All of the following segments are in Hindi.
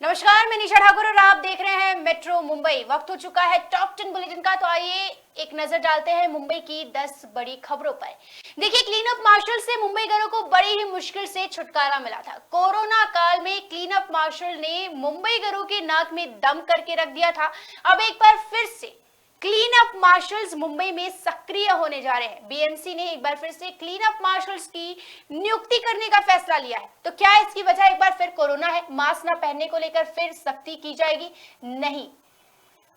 नमस्कार, मैं निशा ठाकुर और आप देख रहे हैं मेट्रो मुंबई। वक्त हो चुका है टॉप 10 बुलेटिन का, तो आइए एक नजर डालते हैं मुंबई की 10 बड़ी खबरों पर। देखिए, क्लीन अप मार्शल से मुंबईगरों को बड़ी ही मुश्किल से छुटकारा मिला था। कोरोना काल में क्लीन अप मार्शल ने मुंबईगरों के नाक में दम करके रख दिया था। अब एक बार फिर से क्लीन अप मार्शल्स मुंबई में सक्रिय होने जा रहे हैं। बीएमसी ने एक बार फिर से क्लीन अप मार्शल्स की नियुक्ति करने का फैसला लिया है। तो क्या इसकी वजह एक बार फिर कोरोना है? मास्क न पहनने को लेकर फिर सख्ती की जाएगी? नहीं,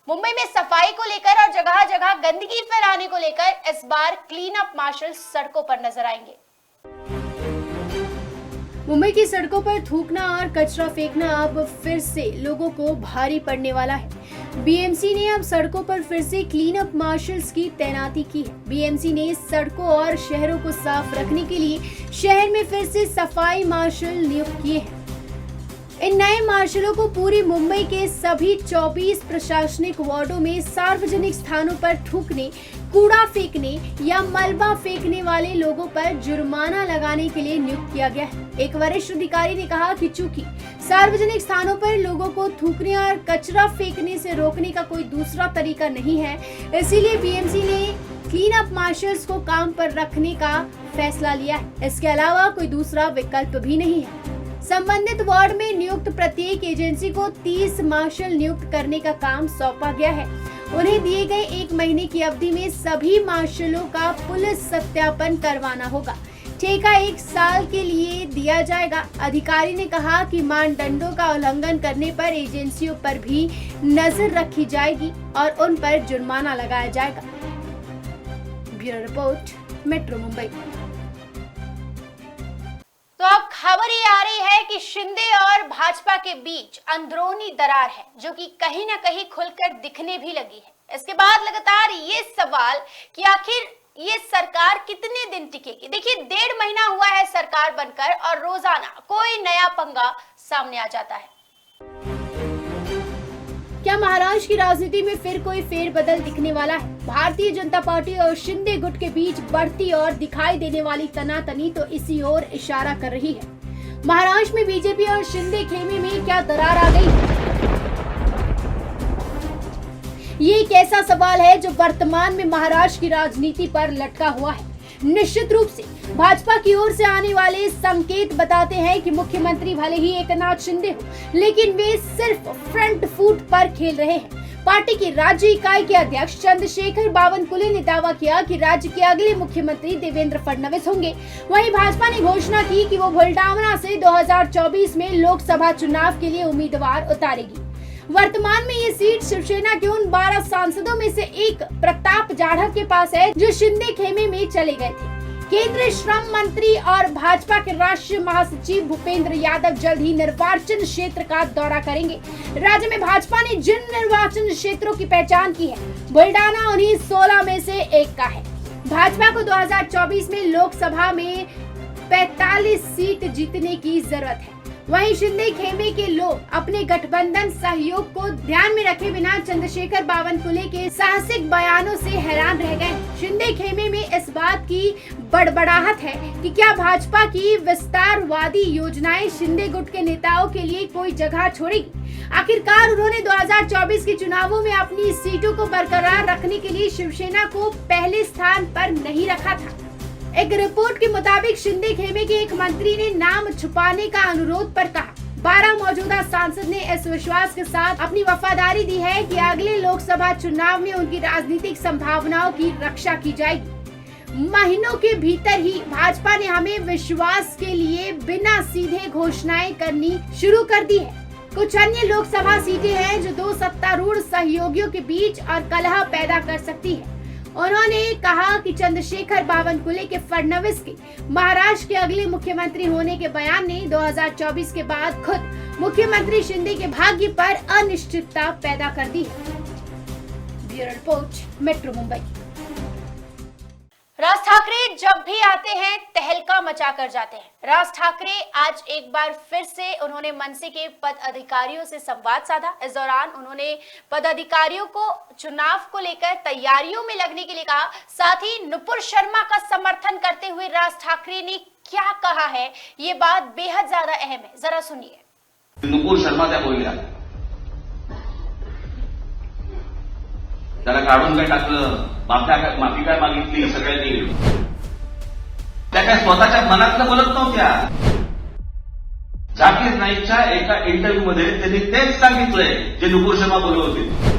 मुंबई में सफाई को लेकर और जगह जगह गंदगी फैलाने को लेकर इस बार क्लीन अप मार्शल्स सड़कों पर नजर आएंगे। मुंबई की सड़कों पर थूकना और कचरा फेंकना अब फिर से लोगों को भारी पड़ने वाला है। बीएमसी ने अब सड़कों पर फिर से क्लीन अप मार्शल्स की तैनाती की है। बीएमसी ने सड़कों और शहरों को साफ रखने के लिए शहर में फिर से सफाई मार्शल नियुक्त किए हैं। इन नए मार्शलों को पूरी मुंबई के सभी 24 प्रशासनिक वार्डों में सार्वजनिक स्थानों पर थूकने, कूड़ा फेंकने या मलबा फेंकने वाले लोगों पर जुर्माना लगाने के लिए नियुक्त किया गया है। एक वरिष्ठ अधिकारी ने कहा कि चूंकि सार्वजनिक स्थानों पर लोगों को थूकने और कचरा फेंकने से रोकने का कोई दूसरा तरीका नहीं है, इसीलिए बीएमसी ने क्लीन अप मार्शल्स को काम पर रखने का फैसला लिया है। इसके अलावा कोई दूसरा विकल्प भी नहीं है। संबंधित वार्ड में नियुक्त प्रत्येक एजेंसी को 30 मार्शल नियुक्त करने का काम सौंपा गया है। उन्हें दिए गए 1 महीने की अवधि में सभी मार्शलों का पुलिस सत्यापन करवाना होगा। ठेका 1 साल के लिए दिया जाएगा। अधिकारी ने कहा कि मानदंडों का उल्लंघन करने पर एजेंसियों पर भी नजर रखी जाएगी और उन पर जुर्माना लगाया जाएगा। Bureau report, metro Mumbai. तो अब खबर ये आ रही है कि शिंदे और भाजपा के बीच अंदरूनी दरार है, जो कि कहीं ना कहीं खुलकर दिखने भी लगी है। इसके बाद लगातार ये सवाल कि आखिर ये सरकार कितने दिन टिकेगी। देखिए, 1.5 महीना हुआ है सरकार बनकर और रोजाना कोई नया पंगा सामने आ जाता है। क्या महाराष्ट्र की राजनीति में फिर कोई फेरबदल दिखने वाला है? भारतीय जनता पार्टी और शिंदे गुट के बीच बढ़ती और दिखाई देने वाली तनातनी तो इसी ओर इशारा कर रही है। महाराष्ट्र में बीजेपी और शिंदे खेमे में क्या दरार आ गई? ये एक ऐसा सवाल है जो वर्तमान में महाराष्ट्र की राजनीति पर लटका हुआ है। निश्चित रूप से भाजपा की ओर से आने वाले संकेत बताते हैं कि मुख्यमंत्री भले ही एकनाथ शिंदे हो, लेकिन वे सिर्फ फ्रंट फुट पर खेल रहे हैं। पार्टी की राज्य इकाई के अध्यक्ष चंद्रशेखर बावनकुले ने दावा किया कि राज्य के अगले मुख्यमंत्री देवेंद्र फडणवीस होंगे। वहीं भाजपा ने घोषणा की कि वो बुलडाना से 2024 में लोकसभा चुनाव के लिए उम्मीदवार उतारेगी। वर्तमान में ये सीट शिवसेना के उन 12 सांसदों में से एक प्रताप जाधव के पास है, जो शिंदे खेमे में चले गए थे। केंद्रीय श्रम मंत्री और भाजपा के राष्ट्रीय महासचिव भूपेंद्र यादव जल्द ही निर्वाचन क्षेत्र का दौरा करेंगे। राज्य में भाजपा ने जिन निर्वाचन क्षेत्रों की पहचान की है, बुलडाना उन्हीं 16 में से एक का है। भाजपा को 2024 में लोकसभा में 45 सीट जीतने की जरूरत है। वहीं शिंदे खेमे के लोग अपने गठबंधन सहयोग को ध्यान में रखे बिना चंद्रशेखर बावनकुले के साहसिक बयानों से हैरान रह गए। शिंदे खेमे में इस बात की बड़बड़ाहट है कि क्या भाजपा की विस्तारवादी योजनाएं शिंदे गुट के नेताओं के लिए कोई जगह छोड़ेगी? आखिरकार उन्होंने 2024 के चुनावों में अपनी सीटों को बरकरार रखने के लिए शिवसेना को पहले स्थान पर नहीं रखा था। एक रिपोर्ट के मुताबिक शिंदे खेमे के एक मंत्री ने नाम छुपाने का अनुरोध पर कहा। 12 मौजूदा सांसद ने इस विश्वास के साथ अपनी वफादारी दी है कि अगले लोकसभा चुनाव में उनकी राजनीतिक संभावनाओं की रक्षा की जाएगी। महीनों के भीतर ही भाजपा ने हमें विश्वास के लिए बिना सीधे घोषणाएं करनी शुरू कर दी है। कुछ अन्य लोकसभा सीटें हैं जो 2 सत्तारूढ़ सहयोगियों के बीच और कलह पैदा कर सकती है। उन्होंने कहा कि चंद्रशेखर बावनकुले के फडणवीस के महाराष्ट्र के अगले मुख्यमंत्री होने के बयान ने 2024 के बाद खुद मुख्यमंत्री शिंदे के भाग्य पर अनिश्चितता पैदा कर दी है। Bureau report, metro Mumbai. Raj Thackeray जब भी आते हैं तहलका मचा कर जाते हैं। राज ठाकरे आज एक बार फिर से उन्होंने मनसे के पद अधिकारियों से संवाद साधा। इस दौरान उन्होंने पदाधिकारियों को चुनाव को लेकर तैयारियों में लगने के लिए कहा। साथ ही नुपुर शर्मा का समर्थन करते हुए राज ठाकरे ने क्या कहा है, ये बात बेहद ज्यादा अहम है, जरा सुनिए। नुपूर शर्मा त्या बोलल्या, त्याला काढून काय टाकलं, माफी काय मागितली सगळ्यांनी, त्या काय स्वतःच्या मनातलं बोलत नव्हत्या. झाकीर नाईकच्या एका इंटरव्ह्यूमध्ये त्यांनी तेच सांगितलंय जे नुपूर शर्मा बोलत होते.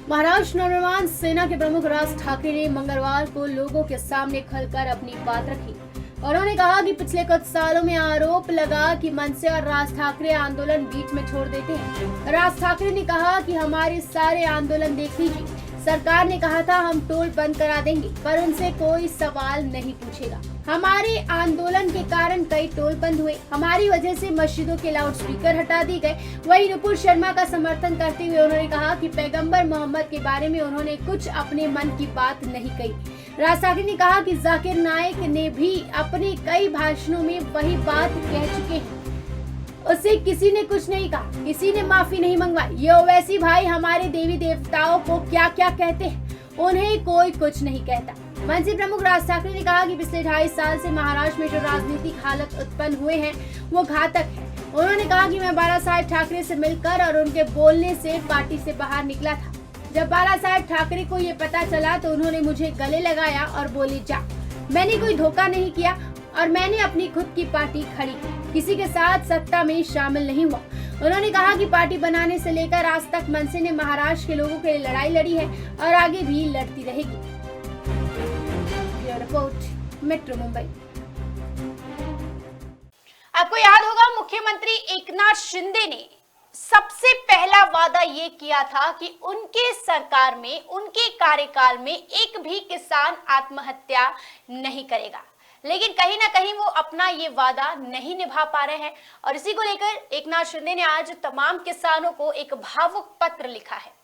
महाराष्ट्र नवनिर्माण सेना के प्रमुख राज ठाकरे ने मंगलवार को लोगों के सामने खुलकर अपनी बात रखी. उन्होंने कहा कि पिछले कुछ सालों में आरोप लगा कि मनसे और राज ठाकरे आंदोलन बीच में छोड़ देते हैं. राज ठाकरे ने कहा कि हमारे सारे आंदोलन देख लीजिए, सरकार ने कहा था हम टोल बंद करा देंगे, पर उनसे कोई सवाल नहीं पूछेगा. हमारे आंदोलन के कारण कई टोल बंद हुए, हमारी वजह से मस्जिदों के लाउडस्पीकर हटा दिए गए. वहीं नुपूर शर्मा का समर्थन करते हुए उन्होंने कहा कि पैगंबर मोहम्मद के बारे में उन्होंने कुछ अपने मन की बात नहीं कही. राज ठाकरे ने कहा कि जाकिर नाइक ने भी अपने कई भाषणों में वही बात कह चुके हैं. उससे किसी ने कुछ नहीं कहा, किसी ने माफी नहीं मंगवाई. ये ओवैसी भाई हमारे देवी देवताओं को क्या क्या कहते हैं, उन्हें कोई कुछ नहीं कहता. मनसे प्रमुख राज ठाकरे ने कहा कि पिछले 2.5 साल से महाराष्ट्र में जो राजनीतिक हालत उत्पन्न हुए हैं वो घातक है. उन्होंने कहा कि मैं बाला साहेब ठाकरे से मिलकर और उनके बोलने से पार्टी से बाहर निकला था. जब बाला साहेब ठाकरे को ये पता चला तो उन्होंने मुझे गले लगाया और बोले जा. मैंने कोई धोखा नहीं किया और मैंने अपनी खुद की पार्टी खड़ी की, किसी के साथ सत्ता में शामिल नहीं हुआ. उन्होंने कहा कि पार्टी बनाने से लेकर आज तक मनसे ने महाराष्ट्र के लोगों के लिए लड़ाई लड़ी है और आगे भी लड़ती रहेगी. Report metro Mumbai. आपको याद होगा मुख्यमंत्री एकनाथ शिंदे ने सबसे पहला वादा ये किया था कि उनके सरकार में, उनके कार्यकाल में एक भी किसान आत्महत्या नहीं करेगा. लेकिन कहीं ना कहीं वो अपना ये वादा नहीं निभा पा रहे हैं और इसी को लेकर एकनाथ शिंदे ने आज तमाम किसानों को एक भावुक पत्र लिखा है.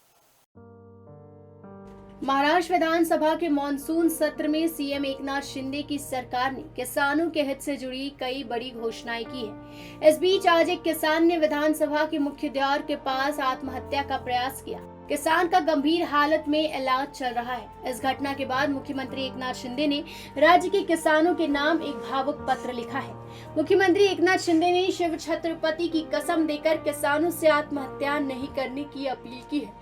महाराष्ट्र विधानसभा के मॉनसून सत्र में सीएम एकनाथ शिंदे की सरकार ने किसानों के हित से जुड़ी कई बड़ी घोषणाएं की है. इस बीच आज एक किसान ने विधानसभा के मुख्य द्वार के पास आत्महत्या का प्रयास किया. किसान का गंभीर हालत में इलाज चल रहा है. इस घटना के बाद मुख्यमंत्री एकनाथ शिंदे ने राज्य के किसानों के नाम एक भावुक पत्र लिखा है. मुख्यमंत्री एकनाथ शिंदे ने शिव छत्रपति की कसम देकर किसानों से आत्महत्या नहीं करने की अपील की है.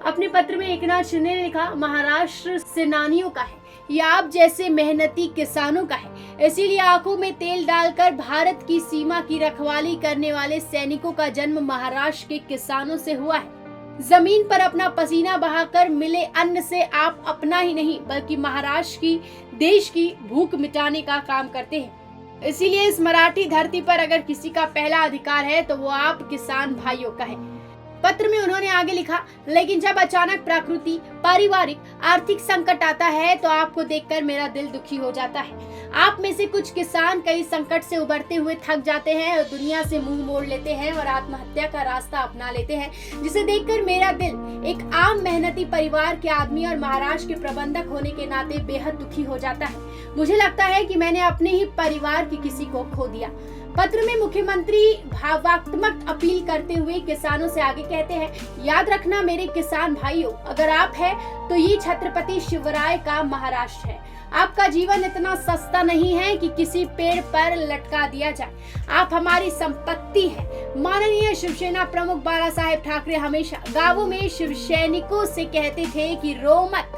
अपने पत्र में एकनाथ शिंदे ने लिखा, महाराष्ट्र सेनानियों का है, यह आप जैसे मेहनती किसानों का है. इसीलिए आंखों में तेल डालकर भारत की सीमा की रखवाली करने वाले सैनिकों का जन्म महाराष्ट्र के किसानों से हुआ है. जमीन पर अपना पसीना बहाकर मिले अन्न से आप अपना ही नहीं बल्कि महाराष्ट्र की, देश की भूख मिटाने का काम करते हैं. इसीलिए इस मराठी धरती पर अगर किसी का पहला अधिकार है तो वो आप किसान भाइयों का है. पत्र में उन्होंने आगे लिखा, लेकिन जब अचानक प्राकृतिक, पारिवारिक, आर्थिक संकट आता है तो आपको देखकर मेरा दिल दुखी हो जाता है. आप में से कुछ किसान कई संकट से उबरते हुए थक जाते हैं और दुनिया से मुंह मोड़ लेते हैं और आत्महत्या का रास्ता अपना लेते हैं, जिसे देखकर मेरा दिल एक आम मेहनती परिवार के आदमी और महाराष्ट्र के प्रबंधक होने के नाते बेहद दुखी हो जाता है. मुझे लगता है कि मैंने अपने ही परिवार के किसी को खो दिया. पत्र में मुख्यमंत्री भावात्मक अपील करते हुए किसानों से आगे कहते हैं, याद रखना मेरे किसान भाइयों, अगर आप हैं तो ये छत्रपति शिवराय का महाराष्ट्र है. आपका जीवन इतना सस्ता नहीं है कि किसी पेड़ पर लटका दिया जाए. आप हमारी संपत्ति है. माननीय शिवसेना प्रमुख बाला साहेब ठाकरे हमेशा गांवों में शिव सैनिकों से कहते थे कि रो मत,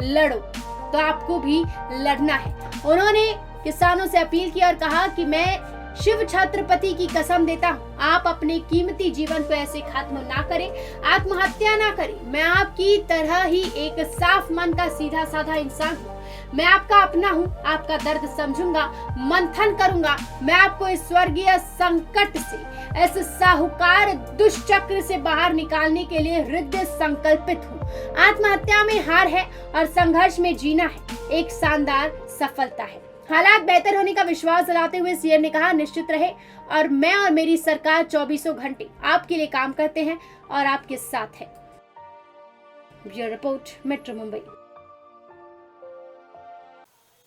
लड़ो. तो आपको भी लड़ना है. उन्होंने किसानों से अपील की और कहा कि मैं शिव छत्रपति की कसम देता हूँ, आप अपने कीमती जीवन को ऐसे खत्म ना करें, आत्महत्या ना करें. मैं आपकी तरह ही एक साफ मन का सीधा साधा इंसान हूँ. मैं आपका अपना हूँ, आपका दर्द समझूंगा, मंथन करूंगा. मैं आपको इस स्वर्गीय संकट से, इस साहूकार दुष्चक्र से बाहर निकालने के लिए हृदय संकल्पित हूँ. आत्महत्या में हार है और संघर्ष में जीना है एक शानदार सफलता है. हालात बेहतर होने का विश्वास दिलाते हुए सीएम ने कहा, निश्चित रहे और मैं और मेरी सरकार 24 घंटे आपके लिए काम करते हैं और आपके साथ है. Bureau report metro Mumbai.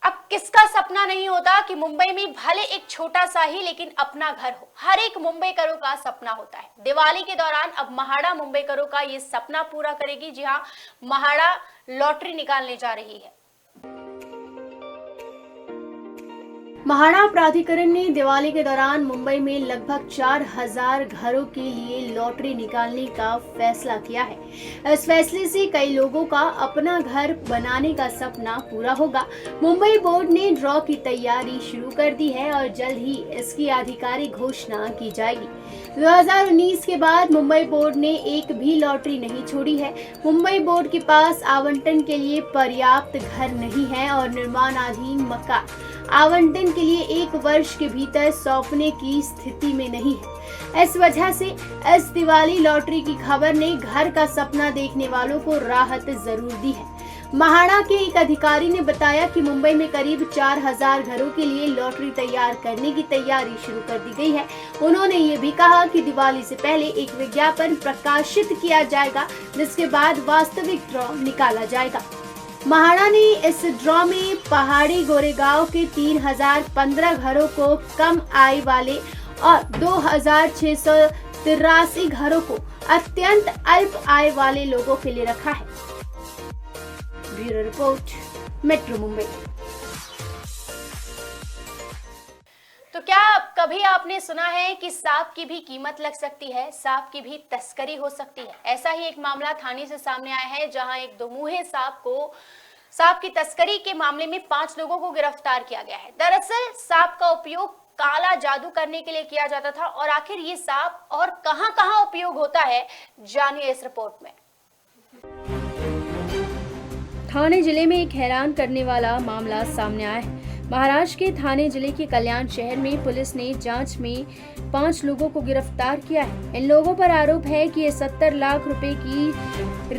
अब किसका सपना नहीं होता कि मुंबई में भले एक छोटा सा ही लेकिन अपना घर हो. हर एक मुंबईकरों का सपना होता है. दिवाली के दौरान अब महाड़ा मुंबईकरों का ये सपना पूरा करेगी. जी हाँ, महाड़ा लॉटरी निकालने जा रही है. महाड़ा प्राधिकरण ने दिवाली के दौरान मुंबई में लगभग 4000 घरों के लिए लॉटरी निकालने का फैसला किया है। इस फैसले से कई लोगों का अपना घर बनाने का सपना पूरा होगा। मुंबई बोर्ड ने ड्रॉ की तैयारी शुरू कर दी है और जल्द ही इसकी आधिकारिक घोषणा की जाएगी। 2019 के बाद मुंबई बोर्ड ने एक भी लॉटरी नहीं छोड़ी है। मुंबई बोर्ड के पास आवंटन के लिए पर्याप्त घर नहीं है और निर्माणाधीन मकान आवंटन के लिए 1 वर्ष के भीतर सौंपने की स्थिति में नहीं है। इस वजह से इस दिवाली लॉटरी की खबर ने घर का सपना देखने वालों को राहत जरूर दी है। महाड़ा के एक अधिकारी ने बताया कि मुंबई में करीब 4000 घरों के लिए लॉटरी तैयार करने की तैयारी शुरू कर दी गई है। उन्होंने ये भी कहा कि दिवाली से पहले एक विज्ञापन प्रकाशित किया जाएगा, जिसके बाद वास्तविक ड्रॉ निकाला जाएगा। महाड़ा ने इस ड्रॉ में पहाड़ी गोरेगांव के 3015 घरों को कम आय वाले और 2683 घरों को अत्यंत अल्प आय वाले लोगों के लिए रखा है। Bureau report, metro Mumbai. तो क्या कभी आपने सुना है कि सांप की भी कीमत लग सकती है, सांप की भी तस्करी हो सकती है? ऐसा ही एक मामला थाने से सामने आया है, जहां एक दोमुहे सांप की तस्करी के मामले में 5 लोगों को गिरफ्तार किया गया है। दरअसल सांप का उपयोग काला जादू करने के लिए किया जाता था, और आखिर ये सांप और कहां-कहां उपयोग होता है, जानिए इस रिपोर्ट में। थाने जिले में एक हैरान करने वाला मामला सामने आया है। महाराष्ट्र के थाने जिले के कल्याण शहर में पुलिस ने जांच में 5 लोगों को गिरफ्तार किया है। इन लोगों पर आरोप है कि ये 70 लाख रुपए की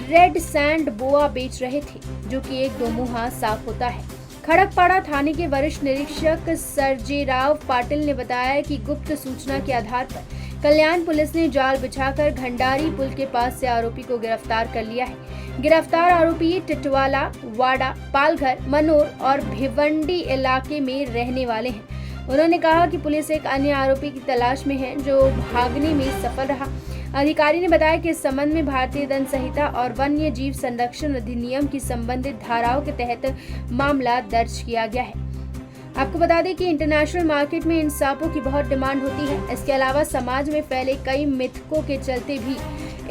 रेड सैंड बोआ बेच रहे थे, जो कि एक दोमुहा सांप होता है। खड़कपाड़ा थाने के वरिष्ठ निरीक्षक सर्जेराव पाटिल ने बताया कि गुप्त सूचना के आधार पर कल्याण पुलिस ने जाल बिछाकर घंडारी पुल के पास से आरोपी को गिरफ्तार कर लिया है। गिरफ्तार आरोपी टिटवाला, वाड़ा, पालघर, मनोर और भिवंडी इलाके में रहने वाले हैं। उन्होंने कहा कि पुलिस एक अन्य आरोपी की तलाश में है, जो भागने में सफल रहा। अधिकारी ने बताया कि इस संबंध में भारतीय दंड संहिता और वन्य जीव संरक्षण अधिनियम की संबंधित धाराओं के तहत मामला दर्ज किया गया है। आपको बता दें कि इंटरनेशनल मार्केट में इन सांपों की बहुत डिमांड होती है। इसके अलावा समाज में फैले कई मिथकों के चलते भी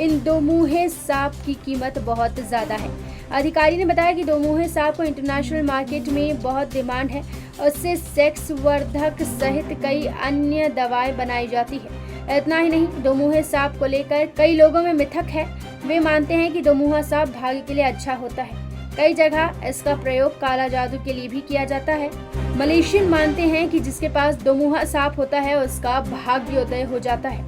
इन दोमुहे सांप की कीमत बहुत ज्यादा है। अधिकारी ने बताया कि दोमुहे सांप को इंटरनेशनल मार्केट में बहुत डिमांड है। उससे सेक्स वर्धक सहित कई अन्य दवाएं बनाई जाती है। इतना ही नहीं, दोमुहे सांप को लेकर कई लोगों में मिथक है। वे मानते हैं कि दोमुहा सांप भाग्य के लिए अच्छा होता है। कई जगह इसका प्रयोग काला जादू के लिए भी किया जाता है। मलेशियन मानते हैं कि जिसके पास दोमुहा सांप होता है उसका भाग्योदय हो जाता है।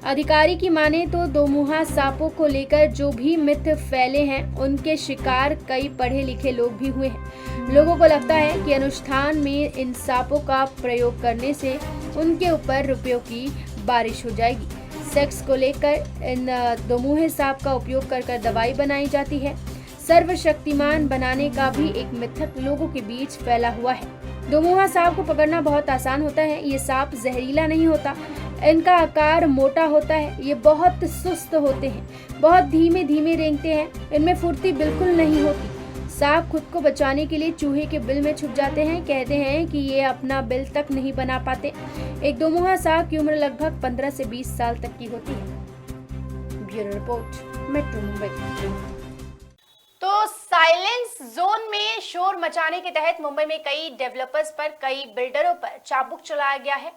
अधिकारी की माने तो दोमुहा सांपों को लेकर जो भी मिथ फैले हैं, उनके शिकार कई पढ़े लिखे लोग भी हुए हैं। लोगों को लगता है कि अनुष्ठान में इन सांपों का प्रयोग करने से उनके ऊपर रुपयों की बारिश हो जाएगी। सेक्स को लेकर इन दोमुहे सांप का उपयोग कर दवाई बनाई जाती है। सर्वशक्तिमान बनाने का भी एक मिथक लोगों के बीच फैला हुआ है। दोमुहा सांप को पकड़ना बहुत आसान होता है। ये सांप जहरीला नहीं होता। इनका आकार मोटा होता है। ये बहुत सुस्त होते हैं, बहुत धीमे धीमे रेंगते हैं। इनमें फुर्ती बिल्कुल नहीं होती। सांप खुद को बचाने के लिए चूहे के बिल में छुप जाते हैं। कहते हैं कि ये अपना बिल तक नहीं बना पाते। एक दोमुहा सांप की उम्र लगभग 15 से 20 साल तक की होती है। Bureau report, metro Mumbai. तो साइलेंस जोन में शोर मचाने के तहत मुंबई में कई डेवलपर्स पर, कई बिल्डरों पर चाबुक चलाया गया है।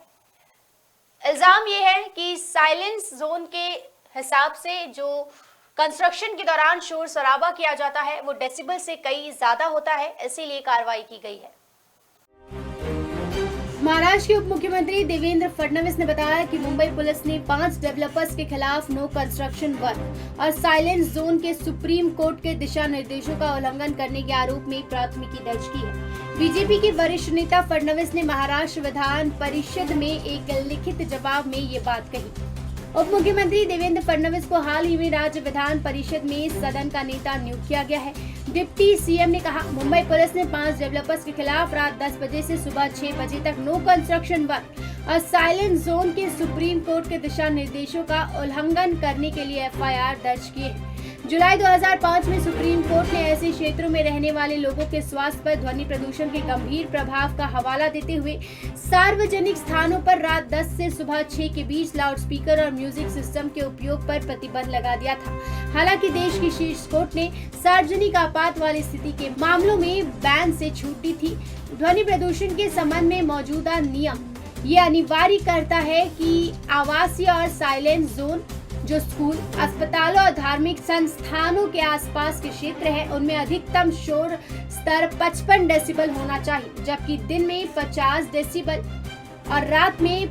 इल्जाम ये है कि साइलेंस जोन के हिसाब से जो कंस्ट्रक्शन के दौरान शोर शराबा किया जाता है, वो डेसिबल से कई ज्यादा होता है, इसीलिए कार्रवाई की गई है। महाराष्ट्र के उप मुख्यमंत्री देवेंद्र फडणवीस ने बताया कि मुंबई पुलिस ने 5 डेवलपर्स के खिलाफ नो कंस्ट्रक्शन वर्क और साइलेंस जोन के सुप्रीम कोर्ट के दिशा निर्देशों का उल्लंघन करने के आरोप में प्राथमिकी दर्ज की है। बीजेपी के वरिष्ठ नेता फडणवीस ने महाराष्ट्र विधान परिषद में एक लिखित जवाब में ये बात कही। उप मुख्यमंत्री देवेंद्र फडणवीस को हाल ही में राज्य विधान परिषद में सदन का नेता नियुक्त किया गया है। डिप्टी सीएम ने कहा, मुंबई पुलिस ने 5 डेवलपर्स के खिलाफ रात 10 बजे से सुबह 6 बजे तक नो कंस्ट्रक्शन वर्क और साइलेंस जोन के सुप्रीम कोर्ट के दिशा निर्देशों का उल्लंघन करने के लिए एफआईआर दर्ज किए हैं। जुलाई 2005 में सुप्रीम कोर्ट ने ऐसे क्षेत्रों में रहने वाले लोगों के स्वास्थ्य पर ध्वनि प्रदूषण के गंभीर प्रभाव का हवाला देते हुए सार्वजनिक स्थानों पर रात 10 से सुबह 6 के बीच लाउडस्पीकर और म्यूजिक सिस्टम के उपयोग पर प्रतिबंध लगा दिया था। हालांकि देश की शीर्ष कोर्ट ने सार्वजनिक आपात वाली स्थिति के मामलों में बैन से छूट दी थी। ध्वनि प्रदूषण के संबंध में मौजूदा नियम ये अनिवार्य करता है कि आवासीय और साइलेंट जोन जो स्कूल, अस्पतालों और धार्मिक संस्थानों के आसपास के क्षेत्र है उनमें अधिकतम शोर स्तर 55 डेसिबल होना चाहिए, जबकि दिन में 50 डेसिबल और रात में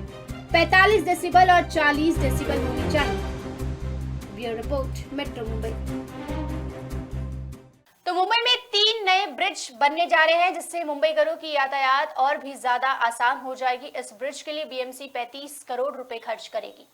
45 डेसिबल और 40 डेसिबल होनी चाहिए। Bureau report, metro Mumbai. तो मुंबई में 3 नए ब्रिज बनने जा रहे हैं, जिससे मुंबईकरों की यातायात और भी ज्यादा आसान हो जाएगी। इस ब्रिज के लिए बीएमसी 35 करोड़ रुपए खर्च करेगी।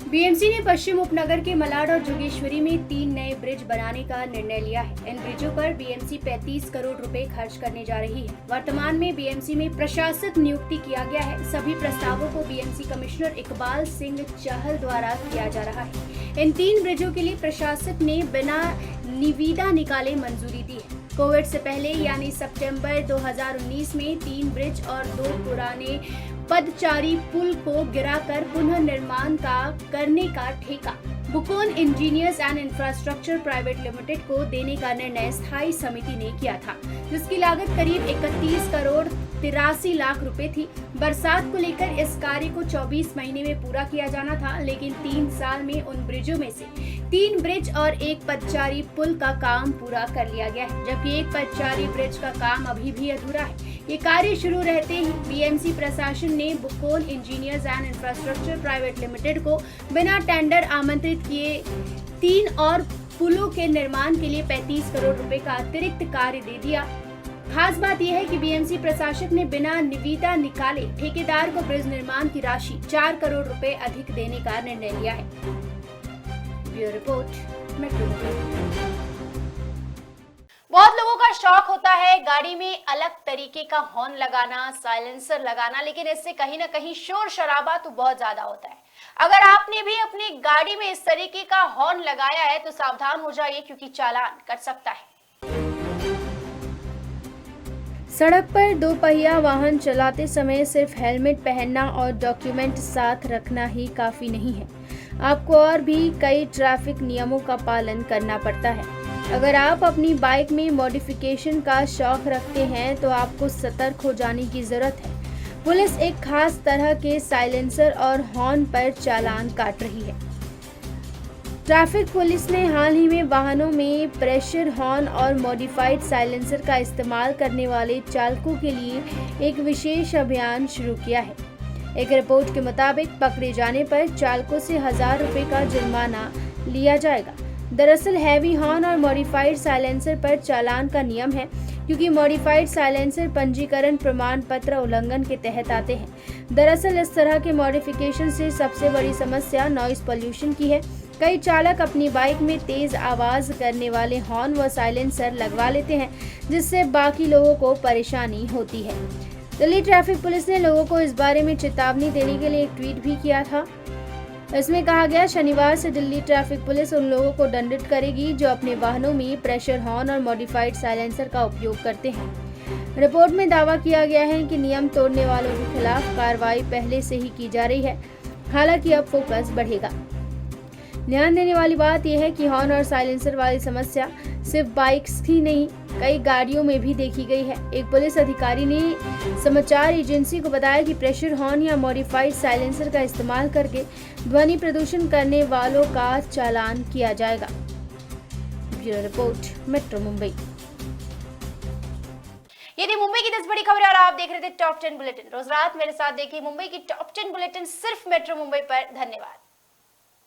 बीएमसी ने पश्चिम उपनगर के मलाड और जोगेश्वरी में 3 नए ब्रिज बनाने का निर्णय लिया है। इन ब्रिजों पर बीएमसी 35 करोड़ रुपए खर्च करने जा रही है। वर्तमान में बीएमसी में प्रशासक नियुक्ति किया गया है। सभी प्रस्तावों को बीएमसी कमिश्नर इकबाल सिंह चहल द्वारा किया जा रहा है। इन 3 ब्रिजों के लिए प्रशासक ने बिना निविदा निकाले मंजूरी दी है। कोविड से पहले यानी सितंबर 2019 में 3 ब्रिज और 2 पुराने पदचारी पुल को गिराकर पुनर्निर्माण करने का ठेका Bucon engineers and infrastructure private limited को देने का निर्णय स्थायी समिति ने किया था, जिसकी लागत करीब 31 करोड़ 83 लाख रुपए थी। बरसात को लेकर इस कार्य को 24 महीने में पूरा किया जाना था, लेकिन 3 साल में उन ब्रिजों में से 3 ब्रिज और 1 पदचारी पुल का काम पूरा कर लिया गया है, जबकि 1 पदचारी ब्रिज का काम अभी भी अधूरा है। ये कार्य शुरू रहते ही बीएमसी प्रशासन ने Bucon engineers and infrastructure private limited को बिना टेंडर आमंत्रित किए 3 और पुलों के निर्माण के लिए 35 करोड़ रुपए का अतिरिक्त कार्य दे दिया। खास बात यह है कि बीएमसी प्रशासक ने बिना निविदा निकाले ठेकेदार को ब्रिज निर्माण की राशि 4 करोड़ रुपए अधिक देने का निर्णय लिया है। Bureau report, metro Mumbai. बहुत लोगों का शौक होता है गाड़ी में अलग तरीके का हॉर्न लगाना, साइलेंसर लगाना, लेकिन इससे कहीं ना कहीं शोर शराबा तो बहुत ज्यादा होता है। अगर आपने भी अपनी गाड़ी में इस तरीके का हॉर्न लगाया है तो सावधान हो जाइए, क्योंकि चालान कट सकता है। सड़क पर 2 पहिया वाहन चलाते समय सिर्फ हेलमेट पहनना और डॉक्यूमेंट साथ रखना ही काफी नहीं है। आपको और भी कई ट्रैफिक नियमों का पालन करना पड़ता है। अगर आप अपनी बाइक में मॉडिफिकेशन का शौक रखते हैं तो आपको सतर्क हो जाने की जरूरत है। पुलिस एक खास तरह के साइलेंसर और हॉर्न पर चालान काट रही है। ट्रैफिक पुलिस ने हाल ही में वाहनों में प्रेशर हॉर्न और मॉडिफाइड साइलेंसर का इस्तेमाल करने वाले चालकों के लिए एक विशेष अभियान शुरू किया है। एक रिपोर्ट के मुताबिक पकड़े जाने पर चालकों से 1000 रुपए का जुर्माना लिया जाएगा। दरअसल हैवी हॉर्न और मॉडिफाइड साइलेंसर पर चालान का नियम है, क्योंकि मॉडिफाइड साइलेंसर पंजीकरण प्रमाण पत्र उल्लंघन के तहत आते हैं। दरअसल इस तरह के मॉडिफिकेशन से सबसे बड़ी समस्या नॉइस पोल्यूशन की है। कई चालक अपनी बाइक में तेज आवाज करने वाले हॉर्न व साइलेंसर लगवा लेते हैं, जिससे बाकी लोगों को परेशानी होती है। दिल्ली ट्रैफिक पुलिस ने लोगों को इस बारे में चेतावनी देने के लिए एक ट्वीट भी किया था। इसमें कहा गया, शनिवार से दिल्ली ट्रैफिक पुलिस उन लोगों को दंडित करेगी जो अपने वाहनों में प्रेशर हॉर्न और मॉडिफाइड साइलेंसर का उपयोग करते हैं। रिपोर्ट में दावा किया गया है कि नियम तोड़ने वालों के खिलाफ कार्रवाई पहले से ही की जा रही है। हालांकि अब फोकस बढ़ेगा। ध्यान देने वाली बात यह है कि हॉर्न और साइलेंसर वाली समस्या सिर्फ बाइक्स ही नहीं, कई गाड़ियों में भी देखी गई है। एक पुलिस अधिकारी ने समाचार एजेंसी को बताया कि प्रेशर हॉर्न या मॉडिफाइड साइलेंसर का इस्तेमाल करके ध्वनि प्रदूषण करने वालों का चालान किया जाएगा। Bureau report, metro Mumbai. ये थी मुंबई की 10 बड़ी खबरें और आप देख रहे थे टॉप 10 बुलेटिन। रोज रात मेरे साथ देखिए मुंबई की टॉप 10 बुलेटिन सिर्फ मेट्रो मुंबई पर। धन्यवाद।